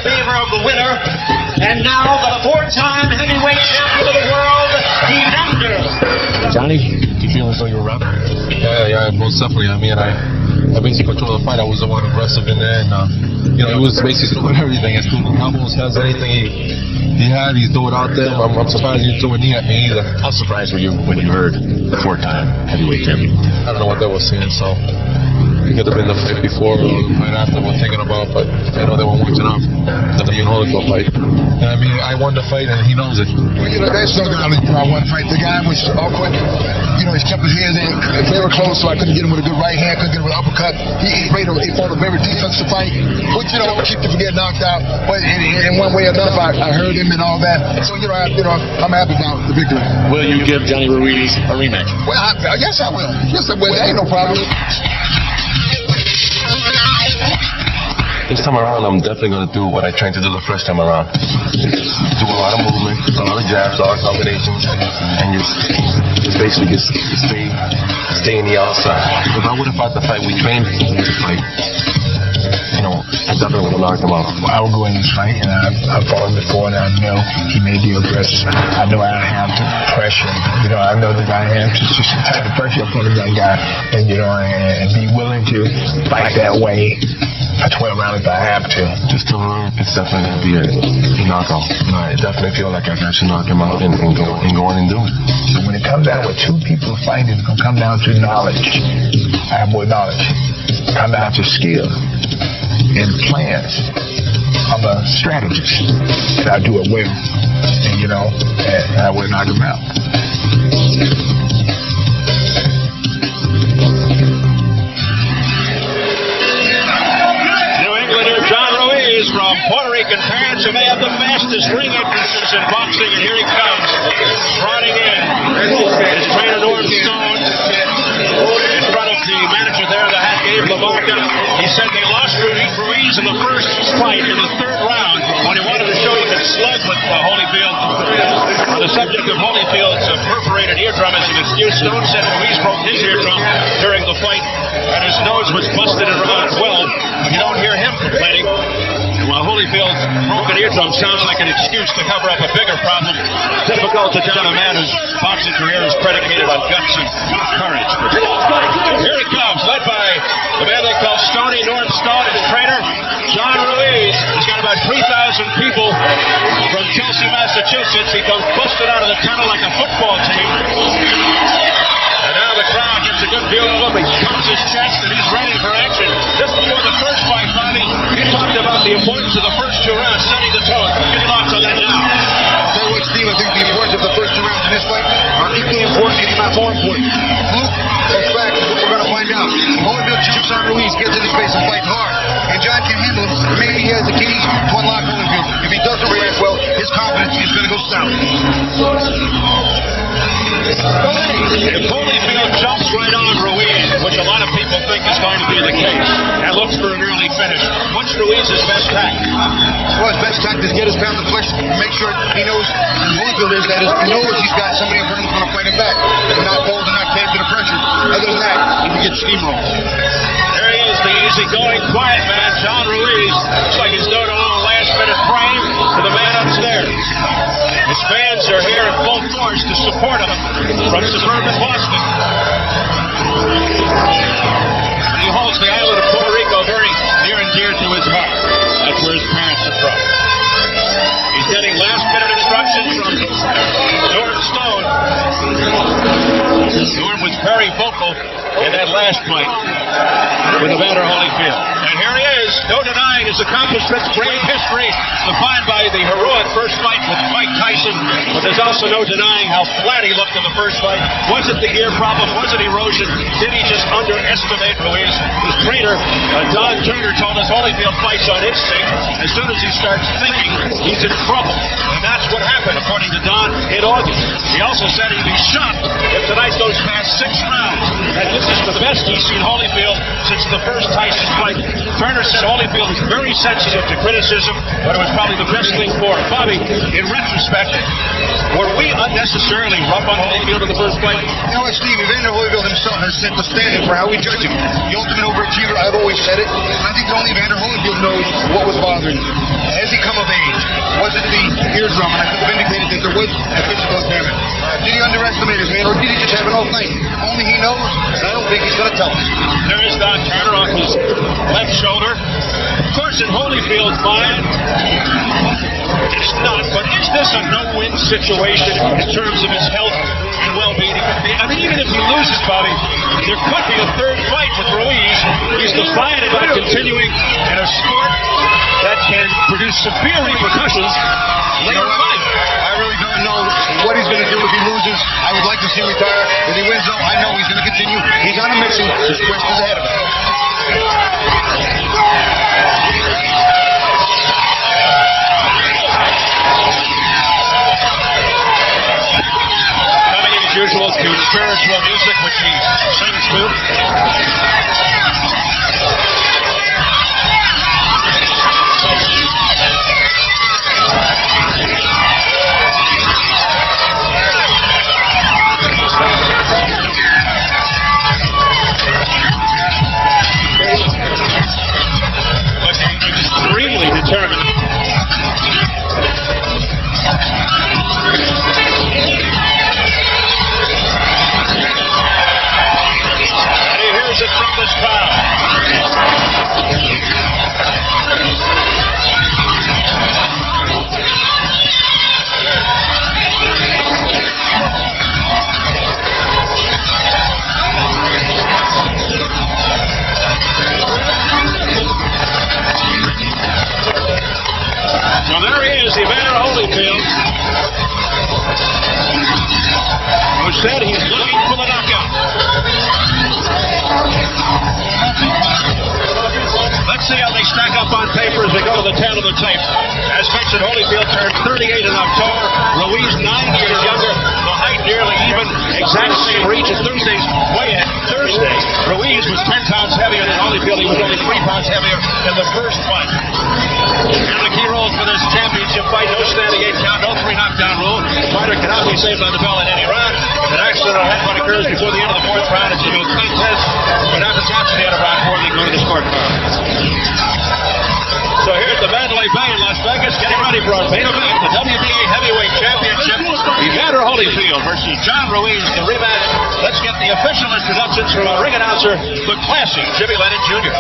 favor of the winner. And now the four-time heavyweight champion of the world, Evander. Johnny, do you feel as though you're a rapper? Yeah, most definitely. I mean, I basically controlled the fight. I was the one aggressive in there, and he was basically throwing everything. His elbows, has anything he had, he threw it out there. I'm surprised he didn't throw a knee at me either. How surprised were you when you heard the four-time heavyweight champion? I don't know what they were saying, so it could have been the fight before or the fight after we're thinking about, but I know they were watching out for the Holyfield fight. And I mean, I won the fight, and he knows it. Well, there's no doubt I won the fight. The guy was awkward. He kept his hands in very close, so I couldn't get him with a good right hand, couldn't get him with an uppercut. He fought a very defensive fight, which, keep you from getting knocked out. But in one way or another, I heard him and all that. So, I'm happy about the victory. Will you give Johnny Ruiz a rematch? Well, yes, I will. Yes, I will. There ain't no problem. This time around, I'm definitely going to do what I trained to do the first time around. Do a lot of movement, a lot of jabs, a lot of combinations, and just basically stay in the outside. If I would have fought the fight we trained to fight, I definitely would have knocked him out. I will go in this fight, and I've fought him before, and I know he may be aggressive. I know I have to pressure him. I know that I have to just type of pressure up on the young guy, and and be willing to fight that way. For 12 rounds if I have to. Just to learn, it's definitely going to be a knockout. I definitely feel like I can actually knock him out and go in and do it. So when it comes down with two people fighting, it's going to come down to knowledge. I have more knowledge. It come down to skill and plans. I'm a strategist, and I do it well. And I will knock him out. From Puerto Rican parents who may have the fastest ring entrances in boxing, and here he comes, trotting in. His trainer Norm Stone, in front of the manager there, the hat Gabe LaMarca. He said they lost Ruiz in the first fight in the third round when he wanted to show he could slug with Holyfield. On the subject of Holyfield's perforated eardrum as an excuse, Stone said Ruiz broke his eardrum during the fight, and his nose was busted around 12. You don't hear him complaining. While Holyfield's broken eardrum sounds like an excuse to cover up a bigger problem, difficult to tell a man whose boxing career is predicated on guts and courage. Here he comes, led by the man they call Stoney, Norm Stone, and his trainer, John Ruiz. He's got about 3,000 people from Chelsea, Massachusetts. He comes busted out of the tunnel like a football team. And now the crowd gets a good view of him. He comes his chest and he's ready for action. Just before the first fight, Bobby, he talked about the importance of the first two rounds, setting the tone. Get thoughts on that now. I'll tell you what, Steve, I think the importance of the first two rounds in this fight are equally important, if not more important. Fluke or fact is what we're going to find out. Holyfield jumps on Ruiz, gets in his face and fights hard. And John can handle him. Maybe he has the keys to unlock Holyfield. If he doesn't react well, his confidence is going to go south. If Holyfield jumps right on Ruiz, which a lot of people think is going to be the case, and looks for an early finish, what's Ruiz's best tactic? Well, his best tactic is get his pound of flesh and make sure he knows, and Holyfield is that he knows he's got somebody in front of him who's going to fight him back. And not fold and not cave to the pressure. Other than that, he can get steamrolled. There he is, the easygoing, quiet man, John Ruiz. Looks like he's doing a little last-minute frame to the man upstairs. His fans are here in full force to support him from suburban Boston. And he holds the island of Puerto Rico very near and dear to his heart. That's where his parents are from. He's getting last-minute instructions from Norm Stone. Norm was very vocal in that last fight with Evander Holyfield. And here he is, no denying his accomplishments, great history, defined by the heroic first fight with Mike Tyson, but there's also no denying how flat he looked in the first fight. Was it the gear problem? Was it erosion? Did he just underestimate Ruiz? His trainer, Don Turner, told us Holyfield fights on instinct. As soon as he starts thinking, he's in trouble. And that's what happened, according to Don, in August. He also said he'd be shocked if tonight goes past 6 rounds. And this is the best he's seen Holyfield since the first Tyson fight. Turner said Holyfield is very sensitive to criticism, but it was probably the best thing for him. Bobby, in retrospect, were we unnecessarily rough on Holyfield in the first fight? You know what, Steve? Evander Holyfield himself has set the standard for how we judge him. The ultimate overachiever, I've always said it. And I think only Evander Holyfield knows what was bothering him. As has he come of age? Was it the eardrum? And I could have indicated that there was a physical impairment. Did he underestimate his man, or did he just have an off night? Only he knows, and I don't think he's going to tell us. There is Don Carter off his left shoulder. Of course, in Holyfield's mind, it's not, but is this a no-win situation in terms of his health and well-being? I mean, even if he loses, Bobby, there could be a third fight with Ruiz. He's defiant about continuing in a sport that can produce severe repercussions later in life. I really don't know what he's going to do if he loses. I would like to see him retire. If he wins, though, I know he's going to continue. He's on a mission. His quest is ahead of him. Coming in as usual to spiritual music, which he sings to. Extremely determined. And he hears it from this crowd. So there he is, Evander Holyfield, who said he's looking for the knockout. Let's see how they stack up on paper as we go to the tail of the tape. As mentioned, Holyfield turned 38 in October. Ruiz 9 years younger. The height nearly even. Exact same reach as Thursday's weigh in. Thursday, Ruiz was 10 pounds heavier than Holyfield. He was only 3 pounds heavier in the first fight. And the key roles for this championship fight: no standing 8 count, no 3 knockdown rule. Fighter cannot be saved by the bell in any round. If an accidental headbutt occurs before the end of the 4th round, it's a no contest. What happens after the end of round 4, they go to the scorecard. So here's the Mandalay Bay in Las Vegas, getting ready for our main event, the WBA Heavyweight Championship. Evander Holyfield versus John Ruiz, the rematch. Let's get the official introductions from our ring announcer, the classy Jimmy Lennon Jr.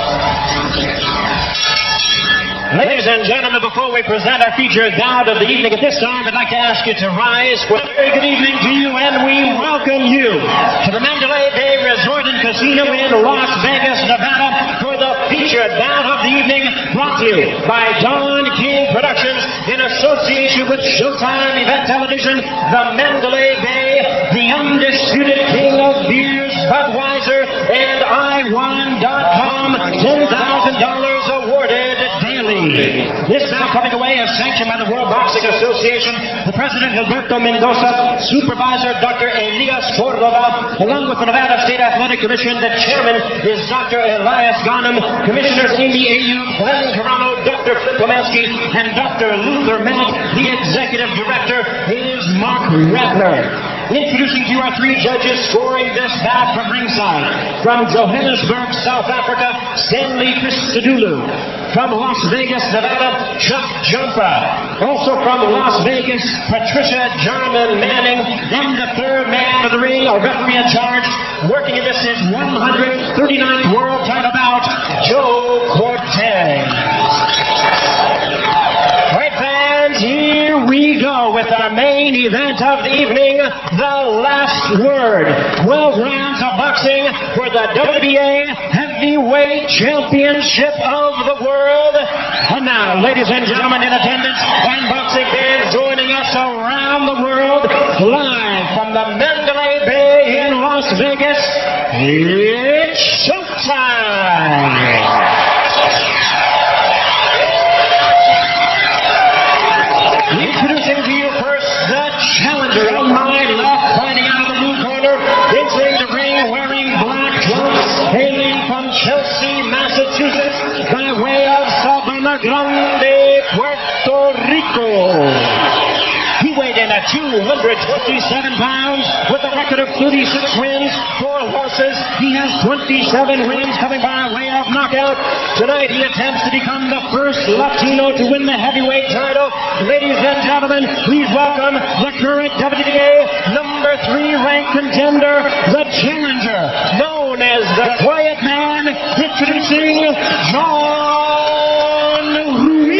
Ladies and gentlemen, before we present our featured bout of the evening, at this time, I'd like to ask you to rise. Well, very good evening to you, and we welcome you to the Mandalay Bay Resort and Casino in Las Vegas, Nevada, for the featured bout of the evening, brought to you by Don King Productions in association with Showtime Event Television, the Mandalay Bay, the undisputed king of beers, Budweiser, and iWon.com, $10,000 awarded daily. This bout coming away is sanctioned by the World Boxing Association, the President Gilberto Mendoza, Supervisor Dr. Elias Cordova, along with the Nevada State Athletic Commission. The Chairman is Dr. Elias Ghanem, Commissioners Amy Ayub, Glenn Carano, Dr. Flip Pomansky, and Dr. Luther Mack. The Executive Director is Mark Ratner. Introducing to you our 3 judges scoring this bout from ringside. From Johannesburg, South Africa, Stanley Christodoulou. From Las Vegas, Nevada, Chuck Jumpa. Also from Las Vegas, Patricia Jarman Manning. And the third man of the ring, our referee in charge, working in this is 139th World Title bout, Joe Cortez. All right, fans, here we go with our main event of the evening, the last word. 12 rounds of boxing for the WBA Heavyweight Championship of the world. And now, ladies and gentlemen in attendance and boxing fans joining us around the world, live from the Mandalay Bay in Las Vegas, it's showtime! Introducing to you first the challenger on my left, fighting out of the blue corner, entering the ring wearing black trunks, hailing from Chelsea, Massachusetts, by way of Sabana Grande, Puerto Rico. He weighed in in at 227 pounds with a record of 36 wins, 4 losses. He has 27 wins coming by way of knockout. Tonight he attempts to become the first Latino to win the heavyweight title. Ladies and gentlemen, please welcome the current WBA number 3 ranked contender, the challenger, known as the Quiet Man, introducing John Ruiz.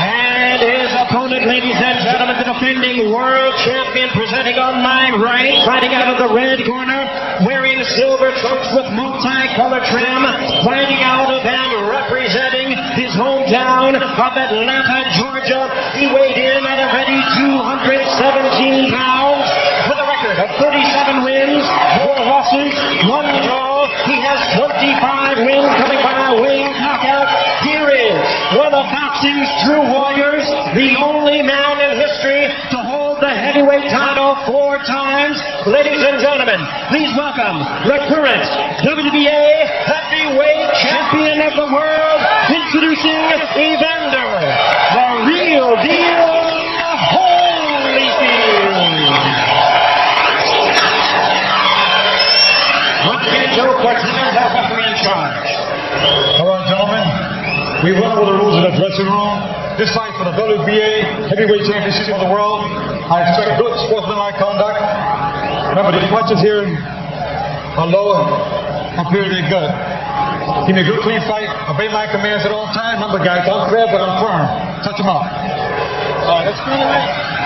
And his opponent, ladies and gentlemen, the defending world champion, presenting on my right, fighting out of the red corner, wearing silver trunks with multicolored trim, fighting out of them, representing his hometown of Atlanta, Georgia. He weighed in at a ready 217 pounds with a record of 37 wins, 4 losses, 1 draw. He has 25 wins coming by way of knockout. Here is one of boxing's true warriors, the only man in history to hold the heavyweight title 4 times. Ladies and gentlemen, please welcome the current WBA heavyweight champion of the world, introducing Evander, the real deal, Holyfield. Joe Cortez, our referee in charge. All right, gentlemen, we went over the rules in the dressing room. This fight for the WBA heavyweight championship of the world. I expect good sportsmanlike conduct. Remember, the punches here are low and pretty good. Give me a good, clean fight. Obey my commands at all times. Remember, guys, I'm fair, but I'm firm. Touch him up. Let's go.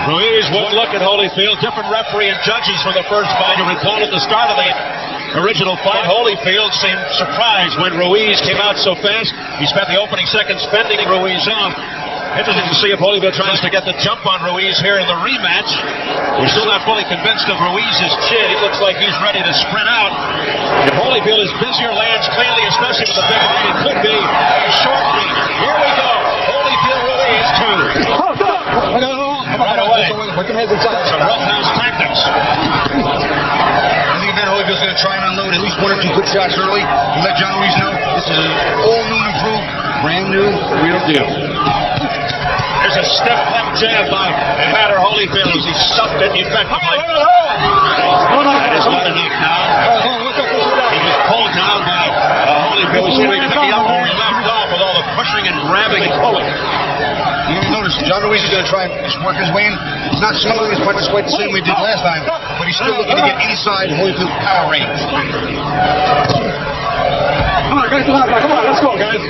Ruiz would look at Holyfield. Different referee and judges for the first fight. You recall at the start of the original fight, Holyfield seemed surprised when Ruiz came out so fast. He spent the opening seconds fending Ruiz off. Interesting to see if Holyfield tries to get the jump on Ruiz here in the rematch. We're still not fully convinced of Ruiz's chin. He looks like he's ready to sprint out. If Holyfield is busier, lands cleanly, especially with the big lead, it could be a short lead. Here we go. Holyfield, Ruiz, 2. Right away. Some roughhouse tactics. I think that Holyfield's going to try and unload at least 1 or 2 good shots early and let John Ruiz know this is all new and improved, brand new, real deal. There's a stiff left jab by Evander Holyfield as he stuffed it effectively. That is not enough now. He was pulled down by Holyfield. He's going to pick up where he left off with all the pushing and grabbing and pulling. You notice John Ruiz is going to try and work his way in. He's not swinging his punches quite the same way he did last time, but he's still looking to get inside Holyfield's power range. Come on, guys, let's go, guys.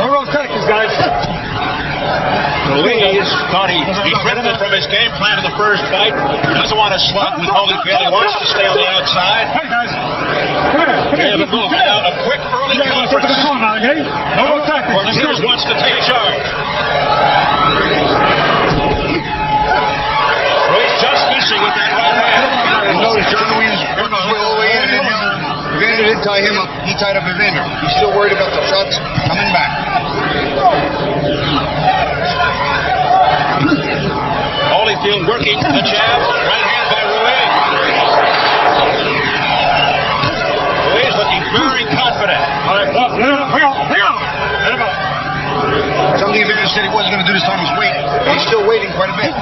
No wrong tactics, guys. Ruiz thought he drifted from his game plan in the first fight. He doesn't want to slug with Holyfield. He wants to stay on the outside. Hey, guys. Come here. Now a quick early conference. No wrong tactics. Cortez wants to take charge. Ruiz just missing with that right hand. Notice John Ruiz worked his way all the way in, and Evander didn't tie him up. He tied up Evander. He's still worried about the shots coming back. Holyfield working the jab. Right hand by Ruiz. Ruiz looking very confident. All right, hang on. Something Evander said he wasn't going to do this time. He's still waiting quite a bit.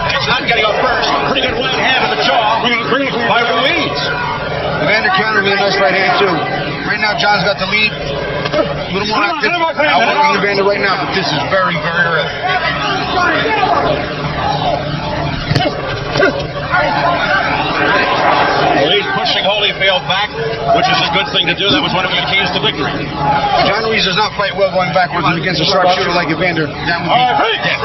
It's not getting up first. Pretty good right hand in the jaw by Ruiz. Evander countered with a nice right hand, too. Right now, John's got the lead. A little more active. Outworking Evander right now, but this is very, very early. Ruiz pushing Holyfield back, which is a good thing to do. That was one of the keys to victory. John Ruiz does not fight well going backwards and against a sharpshooter like Evander. That would be death.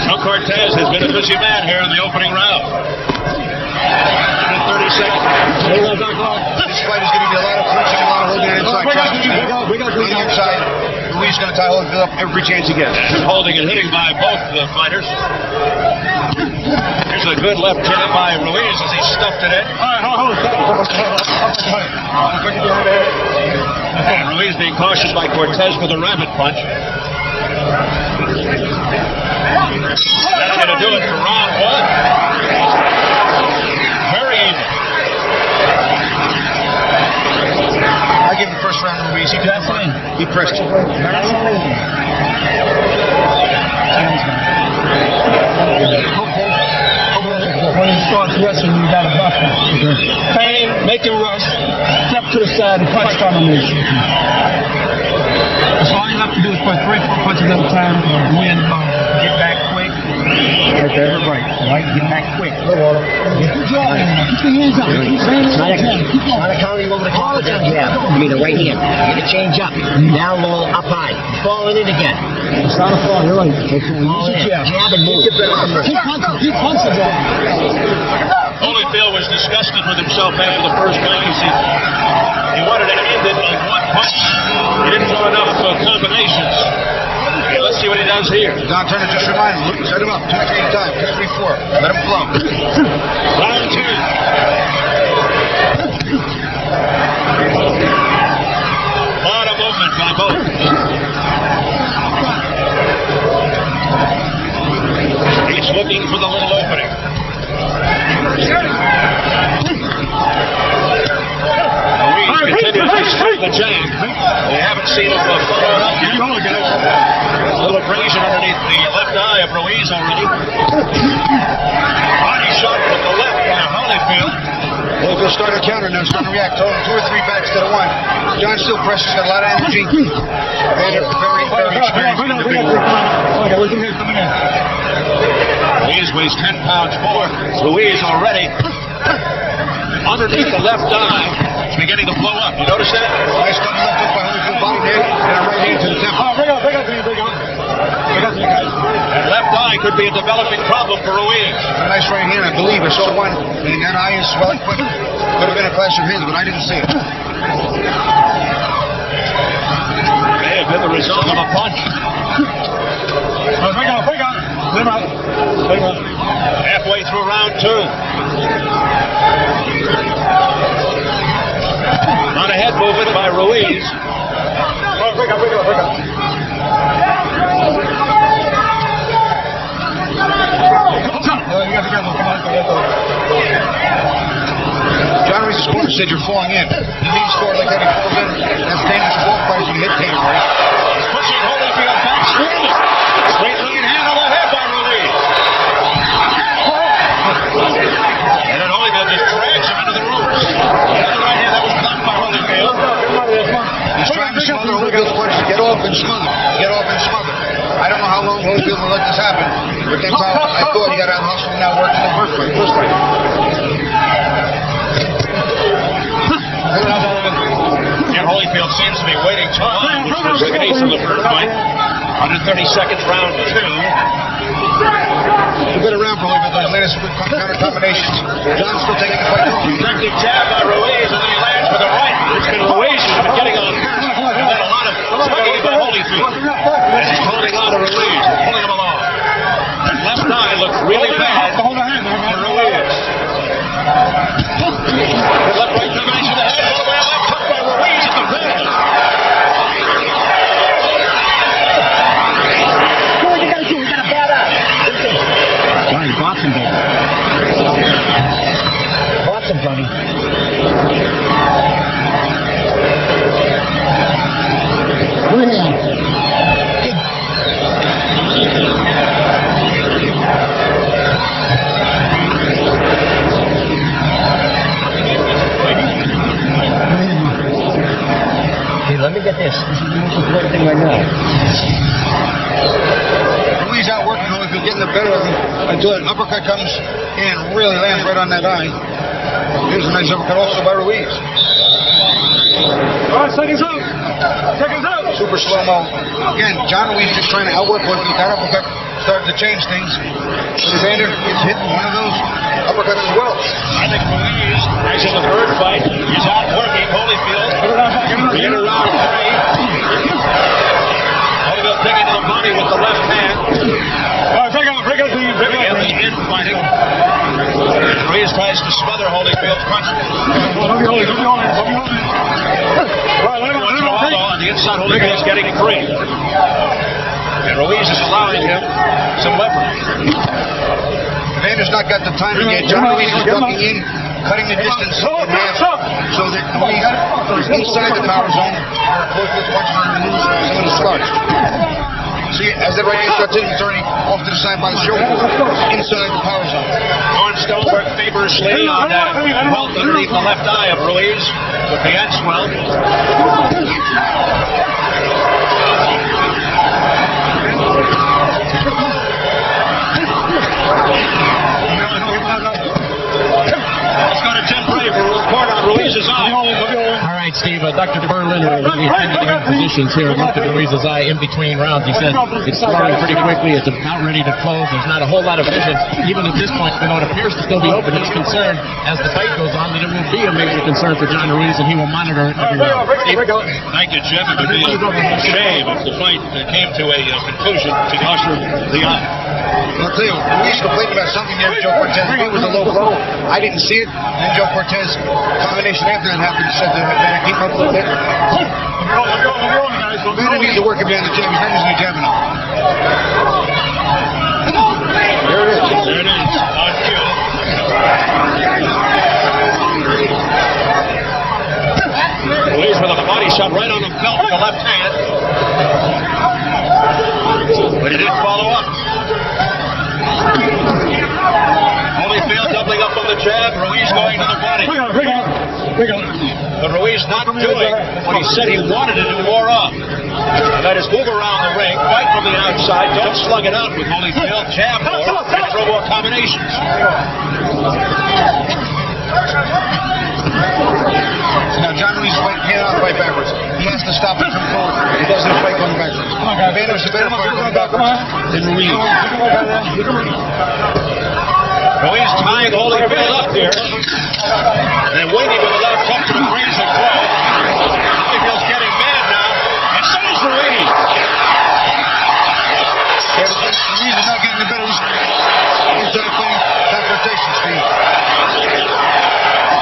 Joe Cortez has been a busy man here in the opening round. 30 seconds. This fight is going to be a lot of punching, a lot of holding it inside. On the inside, Ruiz is going to tie Holyfield up every chance he gets. Holding and hitting by both the fighters. Here's a good left jab by Ruiz as he stuffed it in. And Ruiz being cautious by Cortez for the rabbit punch. That's going to do it for round 1. Very nice round of Ruiz. He pressed him. When he starts wrestling, you got to buff him. Pain, make him rush, step to the side, and punch combination. So all you have to do is punch 3-4 punches at a time, win, get back quick. Right there, right. Get back quick. No water. Good job. Keep your hands up. Not a counter, you want to call it down jab. I mean the right hand. Get a change up. Down low, up high. Falling in again. It's not a fall, you're right. Fall in. Jab and move. Keep punching. Holyfield was disgusted with himself after the first fight. He wanted to end it in one punch. He didn't throw enough combinations. Okay, let's see what he does here. Don Turner just remind him, look, set him up, 2, 3 times, 2, 3, 4. Let him flow. Round 2. A lot of movement by both. He's looking for the little opening. Ruiz continues to strike the jab. We haven't seen him follow it up. A little abrasion underneath the left eye of Ruiz already. Body shot with the left by Holyfield. Holyfield started to counter now, starting to react. Told him 2 or 3 backs instead of 1. John still presses, got a lot of energy. Evander, very experienced individual. Ruiz weighs 10 pounds more. Ruiz already underneath the left eye. It's beginning to blow up. You notice that? Nice double left hook by Holyfield, body there, and a right hand to the temple. That left eye could be a developing problem for Ruiz. A nice right hand, I believe. I saw one, and that eye is swelling quick. Could have been a clash of his, but I didn't see it. May have been the result of a punch. Halfway through round 2. Not a head movement by Ruiz. John Ruiz's corner said you're falling in. He leaves forward like that, he falls in. That's dangerous for both parties. You can hit Taylor, right? He's pushing Holyfield back slowly. Straight looking hand on the head by Ruiz. And then Holyfield just drags him into the ropes. Another right hand that was blocked by Holyfield. He's trying to smother Holyfield's punch. Get off and smother. Get off and smother. I don't know how long Holyfield will let this happen, but that's how I thought he got out of hustle and now worked in the first fight. And Holyfield seems to be waiting too long, which was the case in the first fight. 130 seconds, round 2. It's a good round for Holyfield, but he's landed some good counter combinations. John's still taking the fight home. Effective jab by Ruiz, and then he lands with a right. It's been Ruiz who's been getting on first. And then a lot of swinging by Holyfield. And he's holding on to Ruiz, pulling him along. That left eye looks really bad for Ruiz. The left right combination of the head, all the way left hook by Ruiz at the finish. Johnny, box him, baby. Box him, Johnny. Hey, let me get this. This is the most important thing right now. Ruiz outworking Holyfield, getting the better of him until an uppercut comes in and really lands right on that eye. Here's a nice uppercut also by Ruiz. All right, seconds out. Seconds out. Super slow-mo. Again, John Ruiz just trying to outwork Holyfield. That uppercut started to change things. But Evander is hitting one of those uppercuts as well. I think Ruiz, as in the third fight, is outworking Holyfield. In round 3. Holyfield taking to the body with the left hand. Again, the infighting. Ruiz tries to smother Holyfield's punches. On the inside, Holyfield's getting free. And Ruiz is allowing him some leverage. Evander's not got the time to get. John Ruiz is ducking in. cutting the distance in half so that Ruiz is inside the power zone. Holyfield watching him lose some of the starts. See, as that right hand starts in, he's turning off to the side by the shoulder, inside the power zone. Norm Stone worked feverishly on that welt underneath the left eye of Ruiz with the end swell. Let's go to Tim Bray for a report on Ruiz's eye. All right, Steve. Dr. Berliner, he attended the positions here, looked at Ruiz's eye in between rounds. He said it's swelling pretty quickly. It's about ready to close. There's not a whole lot of vision. Even at this point, even though it appears to still be open, he's concerned as the fight goes on that it will be a major concern for John Ruiz, and he will monitor it every round. Thank you, Jim. It would be a shame if the fight came to a conclusion to usher the eye. I'll tell you, Ruiz complained about something there with Joe Cortez. It was a low blow. I didn't see it. And then Joe Cortez, combination after that happened, said that I came up a little bit. Evander needs to work him down the jab. He's not using a jab enough. There it is. There it is. On cue. Ruiz with a body shot right on the belt with the left hand. But he didn't follow up. Holyfield doubling up on the jab. Ruiz going to the body. But Ruiz not doing what he said he wanted to do more of. And that is move around the ring, fight from the outside, don't slug it out with Holyfield, jab more, and throw more combinations. Now, John Ruiz is fighting hand on, fight backwards. He has to stop it from forward. He doesn't fight going backwards. Evander's a better fighter going backwards than Ruiz. Ruiz tying Holyfield up here. And waiting with a left hook to the brains and throw. Holyfield's getting mad now. And so is Ruiz. Ruiz is not getting the better. He's done playing confrontation speed.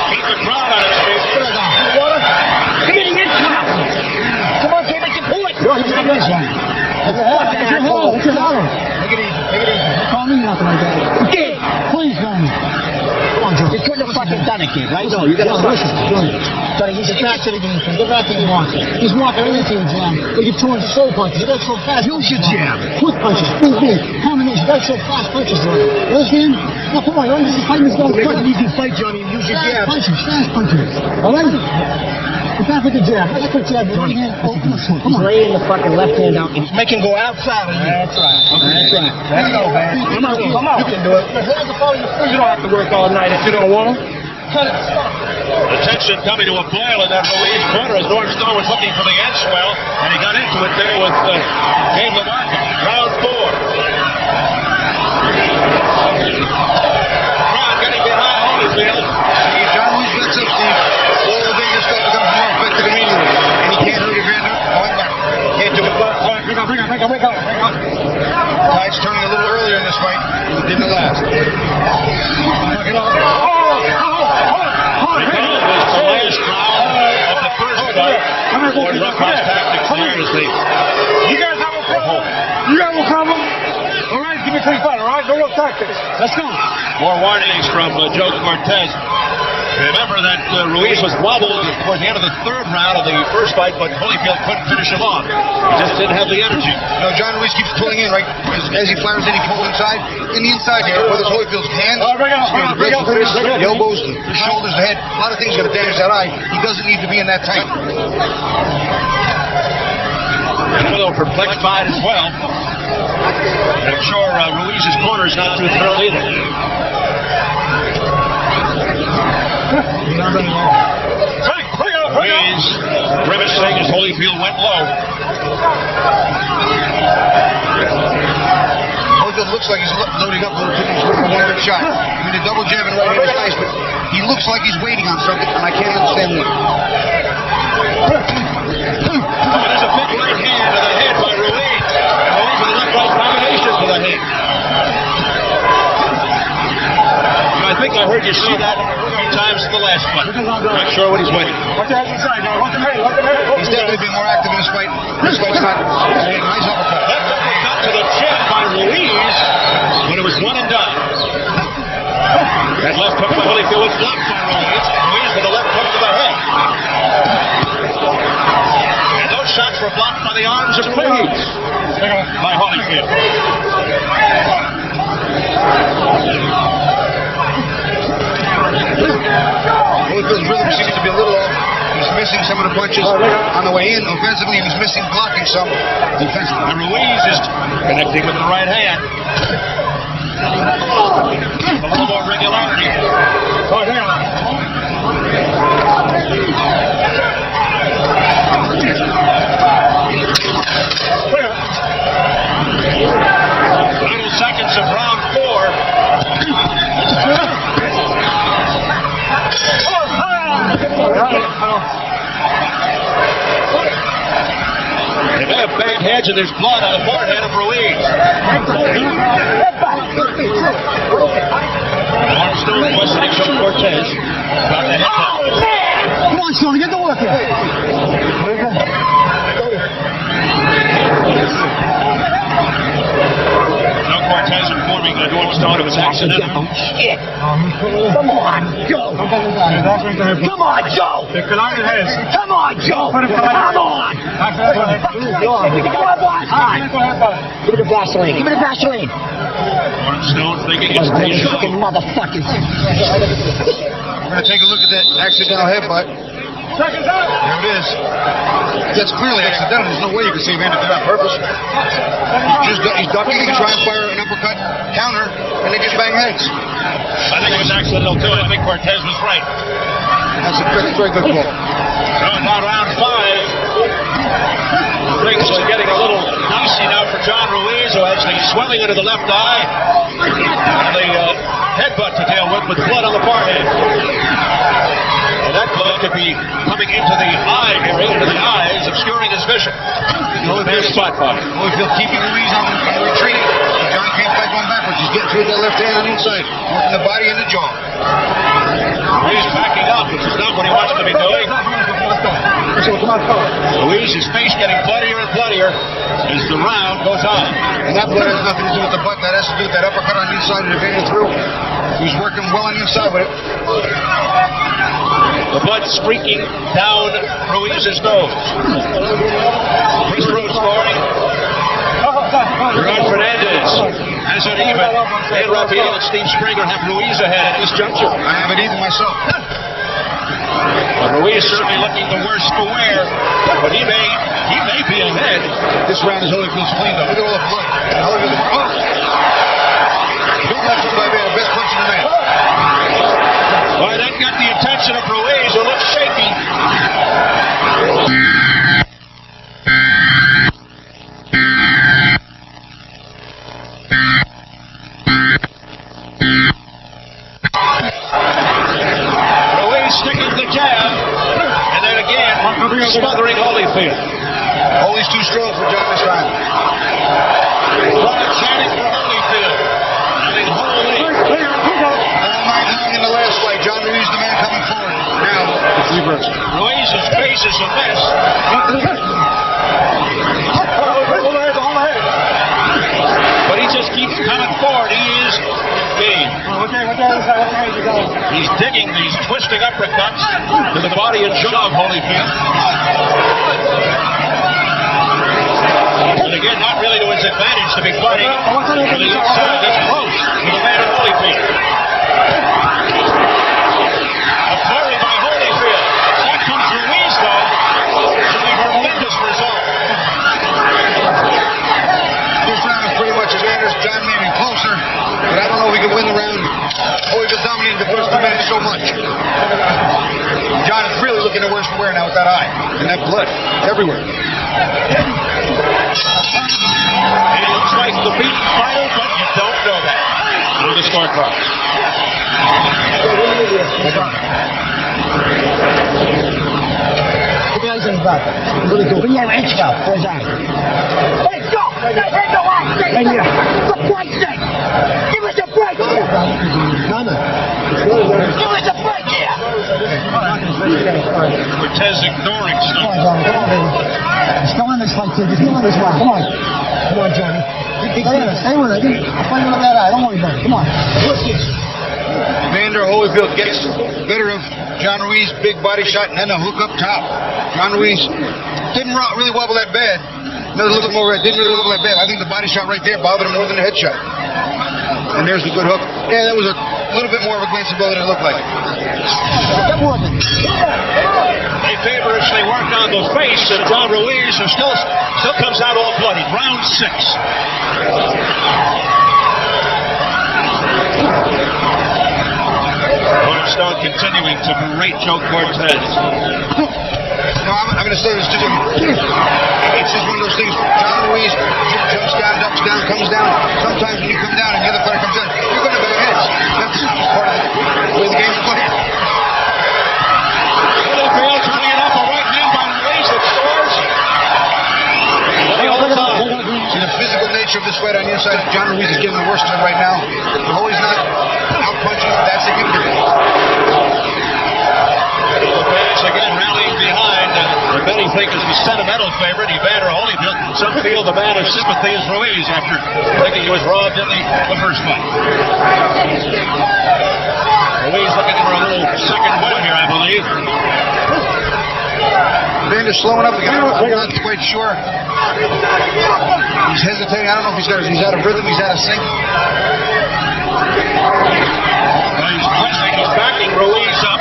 Keep the crowd on his feet. Come on, David, you pull it. Take it easy. Call me nothing like that. Kid, Please, Johnny. come on, Joe. You couldn't have fucking done it, kid, right? No, you gotta listen. Johnny, he's a back to the game. Get back to the market. He's walking into the jam. But you're throwing slow punches. You gotta throw fast. Use your jam. Quick punches. Big. Combination. You gotta throw fast punches, Johnny. You understand? Now, come on. You understand? Fighting is going quick. You can fight, Johnny, and use your jab. Fast punches. All right? Get back with the jab. That's a quick jab. Right hand. Oh, come on. Laying the fucking left hand out. Make him go outside of you. That's right. That's right. Let's go, man. Come on. You can do it. You don't have to work all night if you don't want to. Cut it. The tension coming to a boil in that Ruiz corner as Norm Stone was looking for the end swell, and he got into it there with Gabe LaMarca. Round 4. Crowd getting behind Holyfield. John Ruiz lets up, Steve. All the bigger stuff becomes more effective immediately. And he can't hurt Evander going back. Can't do it. Break up. Tide's turning a little earlier in this fight than the last. Recall was the last round of the first fight. Or rough cross tactics there as they... You guys have a problem? You got no problem? All right, give me a clean fight, all right? No rough tactics. Let's go. More warnings from Joe Cortez. Remember that Ruiz was wobbled towards the end of the third round of the first fight, but Holyfield couldn't finish him off. He just didn't have the energy. No, John Ruiz keeps pulling in, right? As he fires in, he pulls inside. In the inside here, whether it's Holyfield's hands, the elbows, the shoulders, the head, a lot of things are going to damage that eye. He doesn't need to be in that tight. And a little perplexed by it as well. And I'm sure Ruiz's corner is not too thrilled either. Ruiz grimacing as Holyfield went low. Holyfield looks like he's loading up a little too much for one good shot. I mean, the double jab and right hand is nice, but he looks like he's waiting on something, and I can't understand what. There's a big right hand to the head by Ruiz. And Ruiz with a left-right combination to the head. I think I heard you say that 3 times in the last fight. Not sure what he's waiting. Watch your head inside now. Watch your head. He's definitely been more active in this fight. This fight's not. Nice uppercut. Left uppercut to the chin by Ruiz, but it was one and done. That left hook by Holyfield was blocked by Ruiz. Ruiz with a left hook to the head. And those shots were blocked by the arms of Ruiz. By Holyfield. Holyfield's rhythm seems to be a little off. He's missing some of the punches on the way in. Offensively, he was missing blocking some. Defensively. And Ruiz is connecting with the right hand. A little more regularity. Oh, damn. Final seconds of round 4. They may have banged heads and there's blood on the forehead of Ruiz. Mark Stone questioning Sean Cortez about the headbutt. Come on, Stone, get to work here. No Cortez informing Norm Stone it was accidental. Shit. Come on, Joe. Come on, Joe. Come on, Joe. Come on. Give me the Vaseline. Give me the Vaseline. Norm Stone thinking it's Those Ruiz. fucking motherfuckers. We're going to take a look at that accidental headbutt. There it is. That's clearly accidental. There's no way you can say Evander did that on purpose. He's ducking, he's trying to fire an uppercut, counter, and they just bang heads. I think it was accidental too. I think Cortez was right. That's a very good call. So now round 5. Things are getting a little dicey now for John Ruiz, who has the swelling under the left eye and the headbutt to deal with blood on the forehead. And that blood could be coming into the eye area, into the eyes, obscuring his vision. Bad spot for him. Holyfield keeping Ruiz on retreating. John can't fight going backwards. He's getting through that left hand on the inside, working the body and the jaw. Ruiz backing up, which is not what he wants to be doing. Ruiz, his face getting bloodier and bloodier as the round goes on. And that blood has nothing to do with the butt. That has to do with that uppercut on the inside and the vein through. He's working well on the inside with it. The blood streaking down Ruiz's nose. Chris Rose scoring. Gerard Fernandez has it even. And Raphael and Steve Springer have Ruiz ahead at this juncture. I have it even myself. But Ruiz certainly looking the worse for wear, but he may be ahead. This round is Holyfield's cleaned up. Look at all the blood. Big left hook by Evander, best punch in the match. Well, that got the attention of Ruiz, who looks shaky. Ruiz sticking the jab, and then again smothering Holyfield. Holy's too strong for John this time. Crowd chanting for Holyfield. I mean, holy. All night long in the last fight, John Ruiz the man coming forward. Now, it's reversed. Ruiz's face is a mess. But he just keeps coming forward. He is game. He's digging these twisting uppercuts to the body and jaw of Holyfield. And again, not really to his advantage to be fighting for the inside that's close to the man of Holyfield. A flurry by Holyfield. Here comes Ruiz, though. It's a tremendous result. This round is pretty much Evander's. John may be closer, but I don't know if he can win the round. Holyfield dominated the first 2 minutes so much. John is really looking the worse for wear now with that eye and that blood everywhere. He looks like the beaten fighter, but you don't know that. On the scorecard. Really good. Yeah, let's go. Let's go. Let's go. Right here. For Christ's sake. Give us a break here. Give us a break here. Cortez ignoring Come stuff. on, Johnny. Come on, baby. Still in this fight, kid. Just still in this fight. Come on. Come on, Johnny. Stay with it. Stay with it. I'll fight you with that eye. Don't worry about it. Come on. Man Evander Holyfield gets better of John Ruiz, big body shot, and then a hook up top. John Ruiz didn't really wobble that bad. Another look more, didn't really wobble that bad. I think the body shot right there bothered him more than the head shot. And there's the good hook. Yeah, that was a little bit more of a glancing blow than it looked like. They feverishly work on the face of John Ruiz, who still comes out all bloody. Round 6. Rolling Stone continuing to berate Joe Cortez. No, I'm going to say this to him. It's just one of those things. John Ruiz jumps down, ducks down, comes down. Sometimes when you come down and the other player comes down, you're going to better heads. That's part of the way the game's played. Holyfield turning it up, a right hand by Ruiz that scores. See the physical nature of this fight on the inside. John Ruiz is getting the worst of it right now. Although he's not out punching, that's a good thing. The fans again rallying behind the betting thinkers, the sentimental favorite, Evander Holyfield. Some feel the man of sympathy is Ruiz after thinking he was robbed in the first fight. Ruiz looking for a little second win here, I believe. Evander's slowing up again. I'm not quite sure. He's hesitating. I don't know if he's out of rhythm, he's out of sync. Well, he's pressing, he's backing Ruiz up.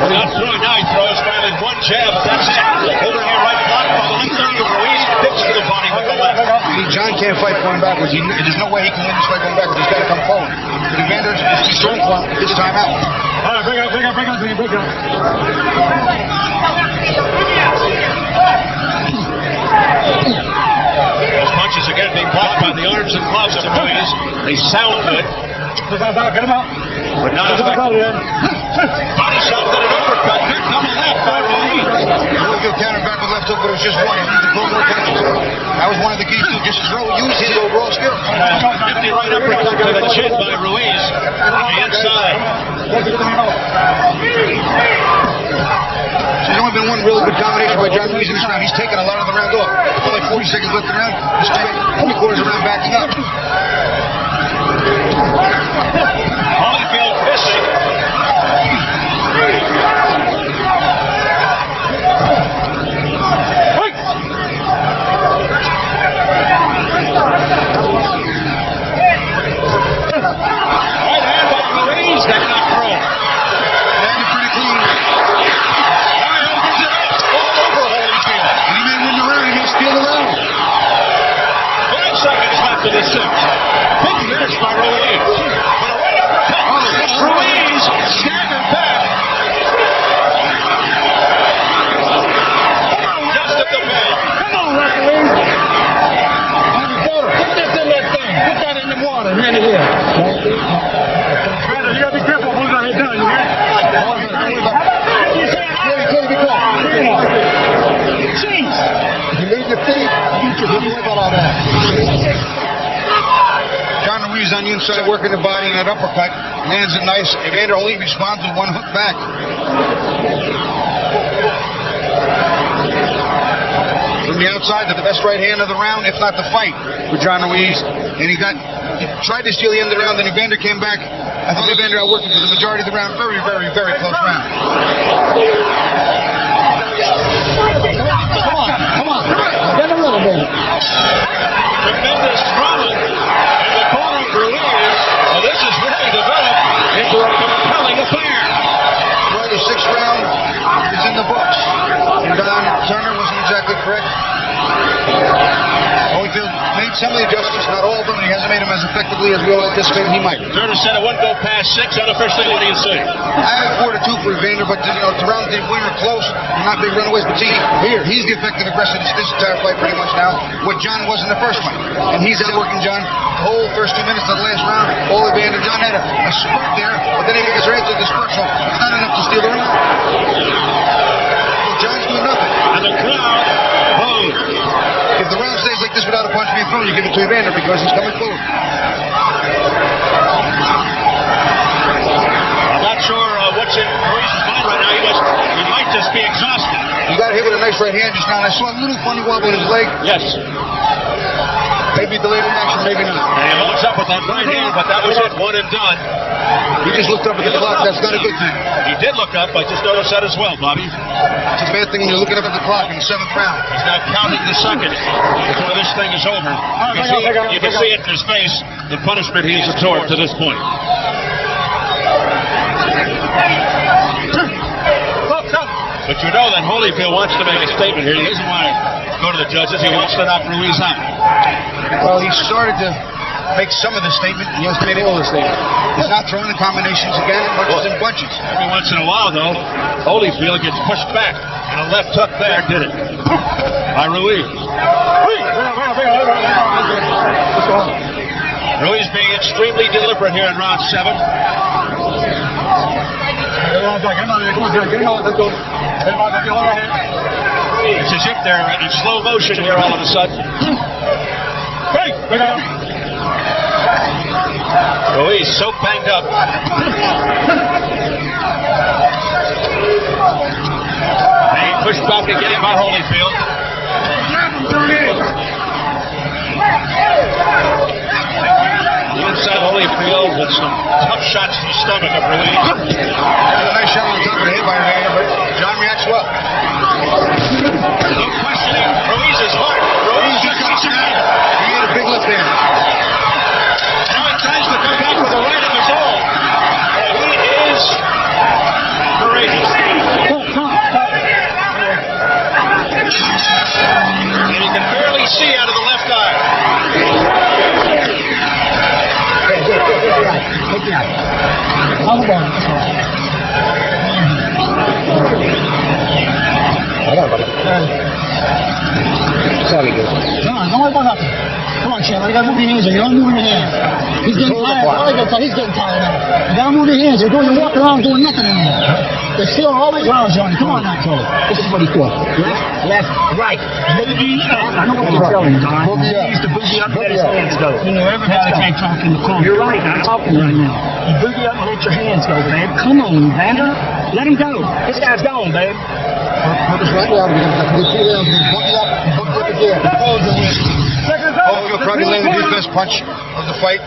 Not throwing, now he throws, finally one jab, but that's it. Overhand right block by the left arm of Ruiz, dips to the body with the left. See, John can't fight going backwards. There's no way he can win this fight going backwards. He's got to come forward. But Evander is throwing for his time out. All right, break up. Those punches again being blocked by the arms and gloves of Ruiz. They sound good. Get him out. But not effective. Body shot, then an uppercut. Here double left by Ruiz. Holyfield countered back with left hook, but it was just one. He needs to throw more punches. That was one of the keys to just use his overall skill. 50 right uppercut to the chin by Ruiz on the inside. There's only been one really good combination by John Ruiz in this round. He's taken a lot of the round off. There's only 40 seconds left in the round. He's spent 3/4 of the round backing up. Holyfield missing. Right hand by Ruiz. That not throw. Landed pretty clean. Now he opens it up all over Holyfield. And he may win the round. He may steal the round. 5 seconds left in the 6th. Big finish by Ruiz. But a right uppercut. Ruiz staggered back. Just at the bell. Come on, referee. Put this in that thing. Put that in the water. Hand it here. Brandon, you got to be careful who's got it done, you hear? Jeez. You leave your feet, you can worry about all that. John Ruiz on the inside working the body and that uppercut. Lands it nice. Evander Holyfield responds with one hook back. From the outside, the best right hand of the round, if not the fight, for John Ruiz. And he tried to steal the end of the round, then Evander came back. I thought Evander outworked him for the majority of the round. Very, very, very close round. Come on. Get a little bit. Tremendous trauma in the corner of Ruiz. Well, this has really developed into a compelling affair. Well, the 6th round is in the books. And Don Turner wasn't exactly correct. Holyfield made some of the adjustments, not all of them, and he hasn't made them as effectively as we all anticipated he might. Turner said it wouldn't go past 6. Unofficially, what do you say? I have 4-2 for Evander, but the rounds didn't win or close. They're not big runaways, but see, here, he's the effective aggressor this entire fight pretty much now. What John was in the first fight. And he's outworking John the whole first 2 minutes of the last round. All Evander. John had a spurt there, but then he gets right to the spurt, so it's not enough to steal the round. So John's doing nothing. And the crowd vote. If the round stays like this without a punch being thrown, you give it to Evander because he's coming forward. I'm not sure what's in Ruiz's mind right now. He might just be exhausted. He got hit with a nice right hand just now, and I saw a little funny wobble in his leg. Yes. Maybe delayed in action, maybe not. And he loads up with that right hand, but that was it, one and done. He just looked up at the clock. That's not a good thing. He did look up. I just noticed that as well, Bobby. It's a bad thing when you're looking up at the clock in the 7th round. He's now counting the seconds before this thing is over. You can see it in his face, the punishment he has absorbed to this point. But you know that Holyfield wants to make a statement here. He doesn't want to go to the judges. He wants to knock Ruiz out. Well, he started to make some of the statement. He hasn't made all the statement. He's not throwing the combinations again, punches and bunches. Every once in a while, though, Holyfield gets pushed back. And a left hook there did it. By Ruiz. Ruiz being extremely deliberate here in round 7. It's as if they're in slow motion here all of a sudden. Ruiz so banged up. And he pushed back to get him by Holyfield. Inside Holyfield with some tough shots to the stomach of Ruiz. A nice shot on the top of the head by Evander, but John reacts well. No questioning Ruiz's heart. Ruiz just keeps him in. He had a big left hand. Now he tries to come back with a right of his own. He is courageous. And he can barely see out of the left eye. Take it out. Hold on. Sorry, dude. Come on, don't worry about nothing. Come on, Champ. You gotta move your hands. You don't move your hands. He's getting tired. He's getting tired now. You gotta move your hands. You're walking around doing nothing anymore. They're stealing all the ground, Johnny. Come on now, Johnny. This is what he thought. Left, right. Boogie up. I know what you're telling me, Don. He used to boogie up and let his hands go. You know, everybody can't talk in the corner. You're right. I'm talking right now. You boogie up and let your hands go, babe. Come on, Evander. Let him go. This guy's gone, babe. Purpose right now. We're going to get 2 rounds. We're going to boogie up and boogie up again. Holyfield probably landed his best punch of the fight.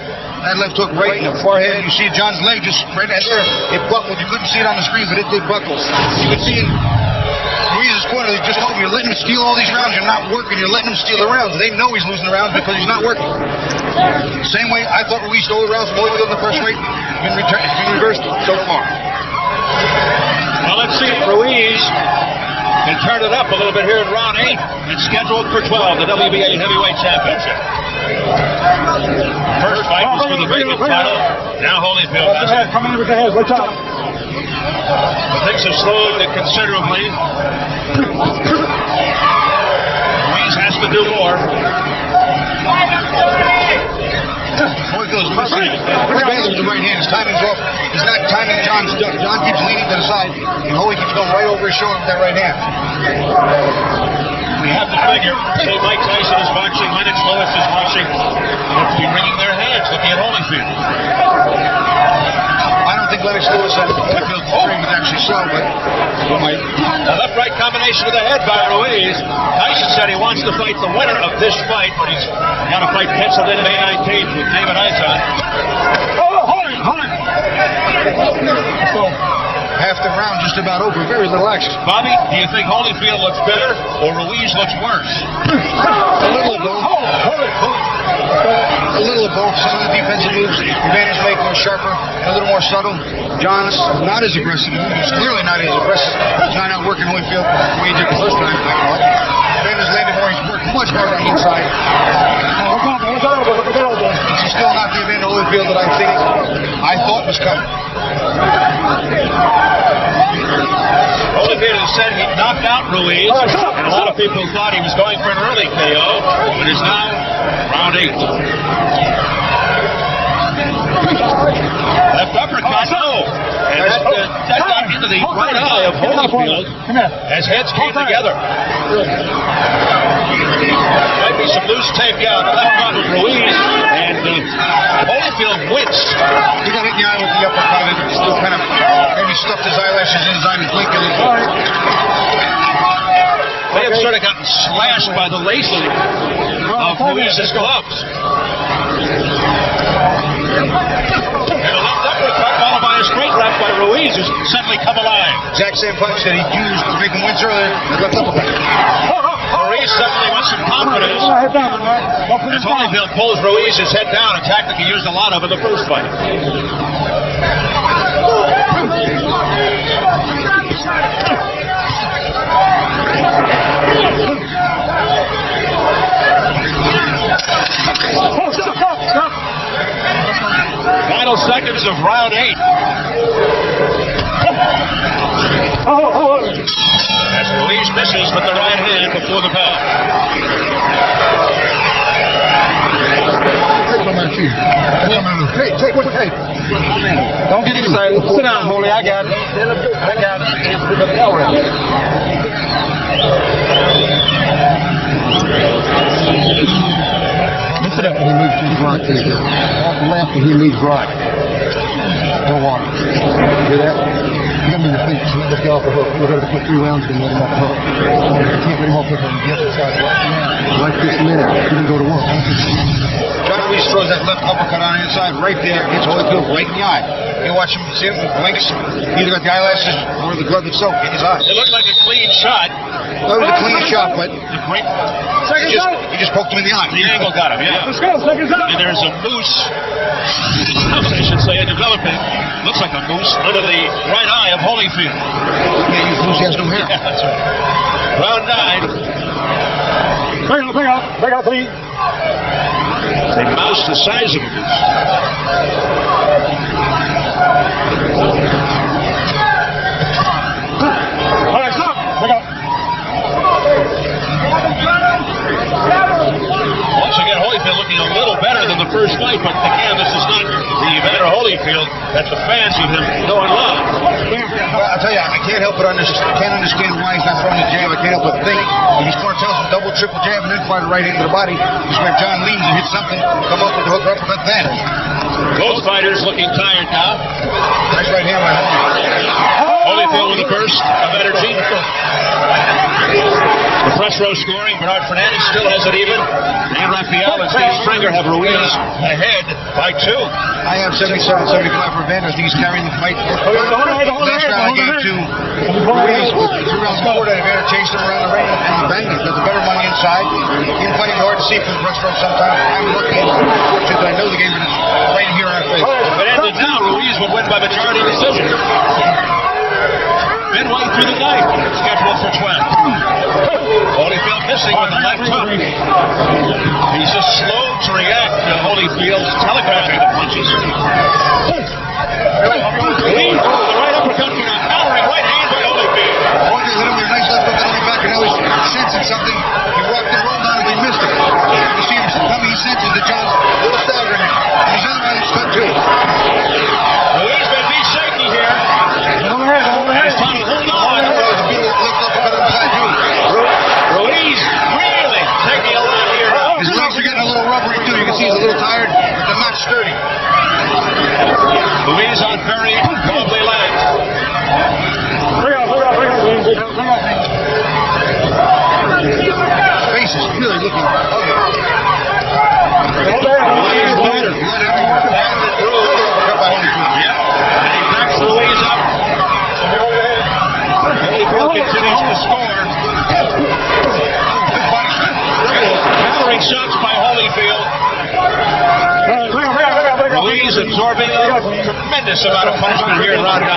That left hook right in the forehead. You see John's leg just right there. It buckled. You couldn't see it on the screen, but it did buckle. You could see in Ruiz's corner, they just told him, you're letting him steal all these rounds. You're not working. You're letting him steal the rounds. They know he's losing the rounds because he's not working. Same way I thought Ruiz stole the rounds from Holyfield in the first fight. It's been reversed so far. Well, let's see if Ruiz can turn it up a little bit here in round 8. It's scheduled for 12, the WBA Heavyweight Championship. First fight was for the vacant title. Now Holyfield has it. Come in with the head. Watch out. Things have slowed considerably. Ruiz has to do more. Holyfield's missing. He's with the right hand. His timing's off. He's not timing John's duck. John keeps leaning to the side, and Holy keeps going right over his shoulder with that right hand. We have the figure. Say Mike Tyson is watching, Lennox Lewis is watching. They'll be wringing their hands looking at Holyfield. I don't think Lennox Lewis and Holyfield is actually so, but he might. A left-right combination of the head by Ruiz. Tyson said he wants to fight the winner of this fight, but he's got a fight penciled in May 19th with David Eisen. Hold it. So, half the round just about over. Very little action. Bobby, do you think Holyfield looks better or Ruiz looks worse? A little of both. A little of both. Some of the defensive moves Evander's making are sharper and a little more subtle. John's not as aggressive. He's clearly not as aggressive. He's not out working Holyfield the way he did the first time. Evander's landed more. He's worked much harder on the inside. He's still not the Evander Holyfield that I thought was coming. Holyfield has said he knocked out Ruiz, and a lot of people thought he was going for an early KO, but it's now round 8. Left uppercut, no. And that got into the right eye of Holyfield as heads came together. Might be some loose tape, yeah, on the left front of Ruiz, and Holyfield winced. He got hit in the eye with the uppercut, and it still kind of maybe stuffed his eyelashes in his eye and blinked a little bit. They have sort of gotten slashed by the lacing of Ruiz's gloves. And a left uppercut followed by a straight left by Ruiz, who's suddenly come alive. Exact same punch that he used to make him win earlier. Left uppercut. Ruiz suddenly wants some confidence. As Holyfield pulls Ruiz's head down, a tactic he used a lot of in the first fight. Final seconds of round 8. As Ruiz misses with the right hand before the bell. Don't get excited. Sit down, Holy. I got it. I got it. Listen up when he moves to his right. Off the left and he leaves right. No water. Hear that? You gotta move your feet. So let's get off the hook. We're going to put 3 rounds and let him off the hook. You can't let him off the hook on the other side right now. Right this minute. You can go to work. John Ruiz throws that left uppercut on the inside right there. Hits Holyfield right in the eye. You watch him, see him, blinks. He either got the eyelashes or the glove itself in his eye. It looked like a clean shot. That was a clean shot, but he just poked him in the eye. The angle got him, yeah. Let's go, seconds out. And there's a moose, I should say, developing. Looks like a moose under the right eye of Holyfield. Yeah, you moose has no hair. Yeah, that's right. Round 9. Bring out, please. A mouse the size of a moose. All right, stop. Bring out. Once again, Holyfield looking a little better than the first fight, but again, this is not the Evander Holyfield that the fans of him know and love. Well, I'll tell you, I can't help but can't understand why he's not throwing the jab. I can't help but think if he's going to tell us double, triple jab and then fire the right hand to the body, just when John leans and hits something, come up with the hook uppercut then. Both fighters looking tired now. Nice right hand by Holyfield with a burst of energy. The press row scoring. Bernard Fernandez still has it even. Dan Rafael and Steve Springer have Ruiz ahead by 2. I have 77-75 for Evander. I think he's carrying the fight. Last round I gave to Ruiz with 2 rounds before that. Evander chased him around the ring and he banged him. Got the better money inside. In fighting hard to see from the press row sometimes. I'm lucky and fortunate that I know the game is right here in our face. If it ended now, Ruiz would win by majority decision. Midway through the night, scheduled for 12. Holyfield missing with the left hook. He's just slow to react to Holyfield's telegraphing the punches. Ruiz, the right uppercut from a powering right hand by Holyfield. Holyfield hit him with a nice left hook on the back, and now he's sensing something. He walked and rolled down and he missed it. You see him coming, he senses that John's a little staggering him. And he's otherwise cut too. Ruiz may be shaky here. He's trying to hold on. Ruiz really taking a lot here now. His legs are getting a little rubbery too. You can see he's a little tired, but they're not sturdy. Ruiz on very wobbly legs. His face is really looking ugly. Ruiz better. Yep. And he backs Ruiz up. Holyfield continues to score. Countering shots by Holyfield. Ruiz absorbing a tremendous amount of punishment here in round 9.